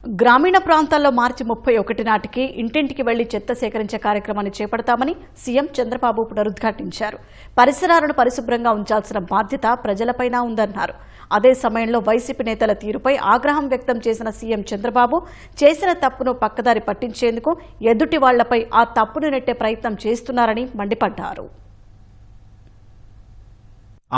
గ్రామీణ ప్రాంతాల్లో మార్చి 31 నాటికి ఇంటింటికి వెళ్లి చెత్త సేకరించే కార్యక్రమాన్ని చేపడతామని సీఎం చంద్రబాబు పునరుద్ఘాటించారు. పరిసరాలను పరిశుభ్రంగా ఉంచాల్సిన బాధ్యత ప్రజలపైన ఉందన్నారు. అదే సమయంలో వైసీపీ నేతల తీరుపై ఆగ్రహం వ్యక్తం చేసిన సీఎం చంద్రబాబు చేసిన తప్పును పక్కదారి పట్టించేందుకు ఎదుటి వాళ్లపై ఆ తప్పును నెట్టే ప్రయత్నం చేస్తున్నారని మండిపడ్డారు.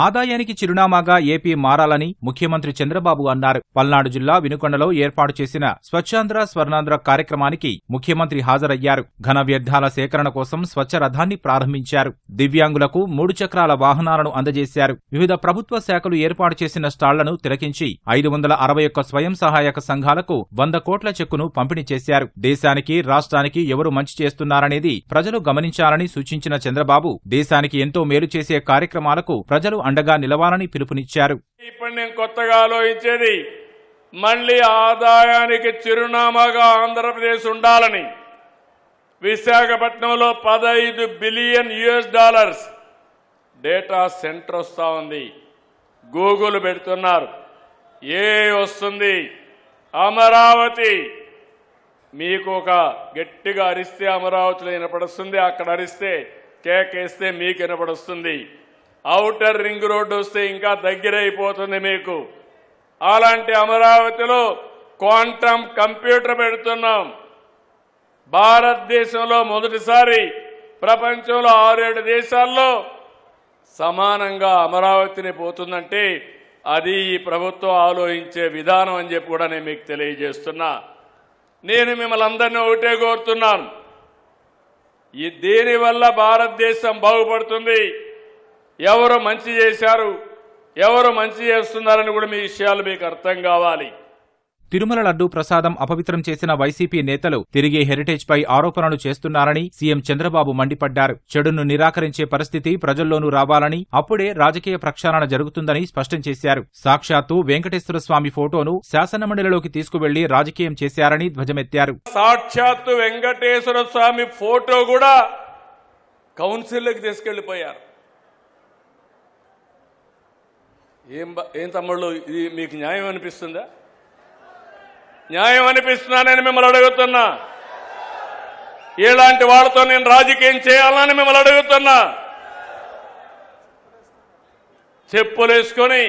ఆదాయానికి చిరునామాగా ఏపీ మారాలని ముఖ్యమంత్రి చంద్రబాబు అన్నారు. పల్నాడు జిల్లా వినుకొండలో ఏర్పాటు చేసిన స్వచ్ఛాంధ్ర స్వర్ణాంధ్ర కార్యక్రమానికి ముఖ్యమంత్రి హాజరయ్యారు. ఘన వ్యర్థాల సేకరణ కోసం స్వచ్ఛ రథాన్ని ప్రారంభించారు. దివ్యాంగులకు 3 చక్రాల వాహనాలను అందజేశారు. వివిధ ప్రభుత్వ శాఖలు ఏర్పాటు చేసిన స్టాళ్లను తిలకించి 561 స్వయం సహాయక సంఘాలకు 100 కోట్ల చెక్కును పంపిణీ చేశారు. దేశానికి రాష్ట్రానికి ఎవరు మంచి చేస్తున్నారనేది ప్రజలు గమనించాలని సూచించిన చంద్రబాబు దేశానికి ఎంతో మేలు చేసే కార్యక్రమాలకు ప్రజలు అండగా నిలవాలని పిలుపునిచ్చారు. ఇప్పుడు నేను కొత్తగా ఆలోచించేది మళ్లీ ఆదాయానికి చిరునామాగా ఆంధ్రప్రదేశ్ ఉండాలని. విశాఖపట్నంలో $15 బిలియన్ డేటా సెంటర్ వస్తా ఉంది. గూగుల్ పెడుతున్నారు. వస్తుంది అమరావతి. మీకు ఒక గట్టిగా అరిస్తే అమరావతిలో వినపడుస్తుంది, అక్కడ అరిస్తే కేకేస్తే మీకు వినపడుస్తుంది. ఔటర్ రింగ్ రోడ్డు వస్తే ఇంకా దగ్గరైపోతుంది మీకు. అలాంటి అమరావతిలో క్వాంటమ్ కంప్యూటర్ పెడుతున్నాం. భారతదేశంలో మొదటిసారి ప్రపంచంలో 6-7 దేశాల్లో సమానంగా అమరావతిని పోతుందంటే అది ఈ ప్రభుత్వం ఆలోచించే విధానం అని చెప్పి కూడా నేను మీకు తెలియజేస్తున్నా. నేను మిమ్మల్ని అందరినీ ఒకటే కోరుతున్నాను, దీనివల్ల భారతదేశం బాగుపడుతుంది. ఎవరు మంచి చేశారు, ఎవరు మంచి చేస్తున్నారని కూడా మీ విషయాలు మీకు అర్థం కావాలి. తిరుమల లడ్డూ ప్రసాదం అపవిత్రం చేసిన వైసీపీ నేతలు తిరిగి హెరిటేజ్పై ఆరోపణలు చేస్తున్నారని సీఎం చంద్రబాబు మండిపడ్డారు. చెడును నిరాకరించే పరిస్థితి ప్రజల్లోనూ రావాలని, అప్పుడే రాజకీయ ప్రక్షాళన జరుగుతుందని స్పష్టం చేశారు. సాక్షాత్తు వెంకటేశ్వర స్వామి ఫోటోను శాసనమండలిలోకి తీసుకువెళ్లి రాజకీయం చేశారని ధ్వజమెత్తారు. సాక్షాత్తు వెంకటేశ్వర స్వామి ఫోటో కూడా కౌన్సిల్లోకి తీసుకెళ్లిపోయారు. ఏం తమ్ముళ్ళు, ఇది మీకు న్యాయం అనిపిస్తుందా? న్యాయం అనిపిస్తున్నానని మిమ్మల్ని అడుగుతున్నా. ఇలాంటి వాళ్ళతో నేను రాజకీయం చేయాలని మిమ్మల్ని అడుగుతున్నా. చెప్పులేసుకొని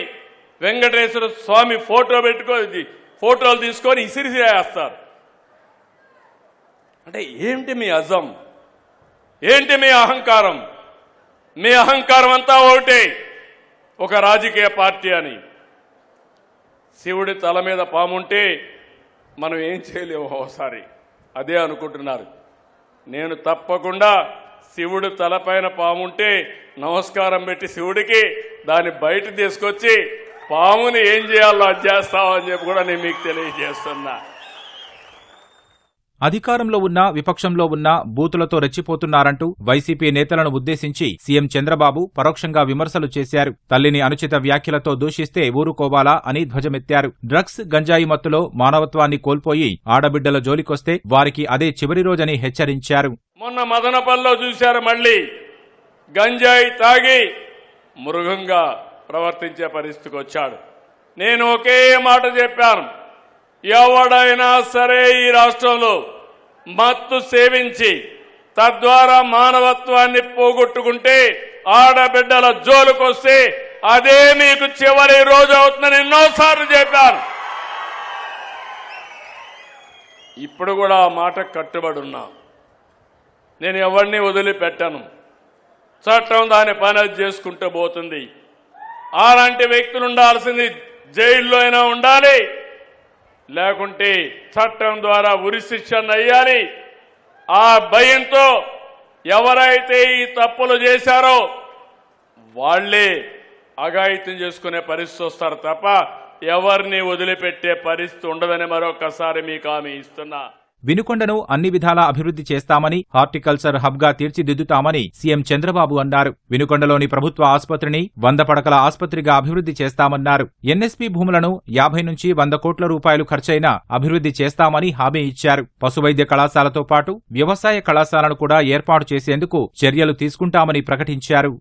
వెంకటేశ్వర స్వామి ఫోటోలు తీసుకొని ఇసిరిసిరేస్తారు. అంటే ఏంటి మీ అజం, ఏంటి మీ అహంకారం? మీ అహంకారం అంతా ఒకటే, ఒక రాజకీయ పార్టీ అని. శివుడి తల మీద పాముంటే మనం ఏం చేయలేము, ఒకసారి అదే అనుకుంటున్నారు. నేను తప్పకుండా శివుడు తలపైన పాముంటే నమస్కారం పెట్టి శివుడికి దాన్ని బయట తీసుకొచ్చి పాముని ఏం చేయాలో అది చేస్తామని చెప్పి కూడా నేను మీకు తెలియజేస్తున్నా. అధికారంలో ఉన్నా విపక్షంలో ఉన్నా బూతులతో రెచ్చిపోతున్నారంటూ వైసీపీ నేతలను ఉద్దేశించి సీఎం చంద్రబాబు పరోక్షంగా విమర్శలు చేశారు. తల్లిని అనుచిత వ్యాఖ్యలతో దూషిస్తే ఊరుకోవాలా అని ధ్వజమెత్తారు. డ్రగ్స్, గంజాయి మత్తులో మానవత్వాన్ని కోల్పోయి ఆడబిడ్డల జోలికొస్తే వారికి అదే చివరి రోజని హెచ్చరించారు. మొన్న మదనపల్లిలో చూశారు, మళ్లీ గంజాయి తాగి మృగంగా ప్రవర్తించే పరిస్థితికి వచ్చాడు. నేను ఒకే మాట చెప్పాను, ఎవడైనా సరే ఈ రాష్ట్రంలో మత్తు సేవించి తద్వారా మానవత్వాన్ని పోగొట్టుకుంటే ఆడబిడ్డల జోలుకొస్తే అదే మీకు చివరి రోజు అవుతుందని ఎన్నోసార్లు చెప్పాను. ఇప్పుడు కూడా ఆ మాట కట్టుబడి ఉన్నా. నేను ఎవరిని వదిలిపెట్టను. చట్టం దాని పని అది చేసుకుంటూ పోతుంది. అలాంటి వ్యక్తులు ఉండాల్సింది జైల్లో అయినా ఉండాలి, లేకుంటే చట్టం ద్వారా ఉరిశిక్షణ అయ్యాలి. ఆ భయంతో ఎవరైతే ఈ తప్పులు చేశారో వాళ్లే అఘాయిత్యం చేసుకునే పరిస్థితి వస్తారు తప్ప ఎవరిని వదిలిపెట్టే పరిస్థితి ఉండదని మరొకసారి మీకు హామీ ఇస్తున్నా. వినుకొండను అన్ని విధాలా అభివృద్ధి చేస్తామని, హార్టికల్చర్ హబ్గా తీర్చిదిద్దుతామని సీఎం చంద్రబాబు అన్నారు. వినుకొండలోని ప్రభుత్వ ఆసుపత్రిని 100 పడకల ఆసుపత్రిగా అభివృద్ధి చేస్తామన్నారు. ఎన్ఎస్పీ భూములను 50 నుంచి 100 కోట్ల రూపాయలు ఖర్చైనా అభివృద్ధి చేస్తామని హామీ ఇచ్చారు. పశువైద్య కళాశాలతో పాటు వ్యవసాయ కళాశాలను కూడా ఏర్పాటు చేసేందుకు చర్యలు తీసుకుంటామని ప్రకటించారు.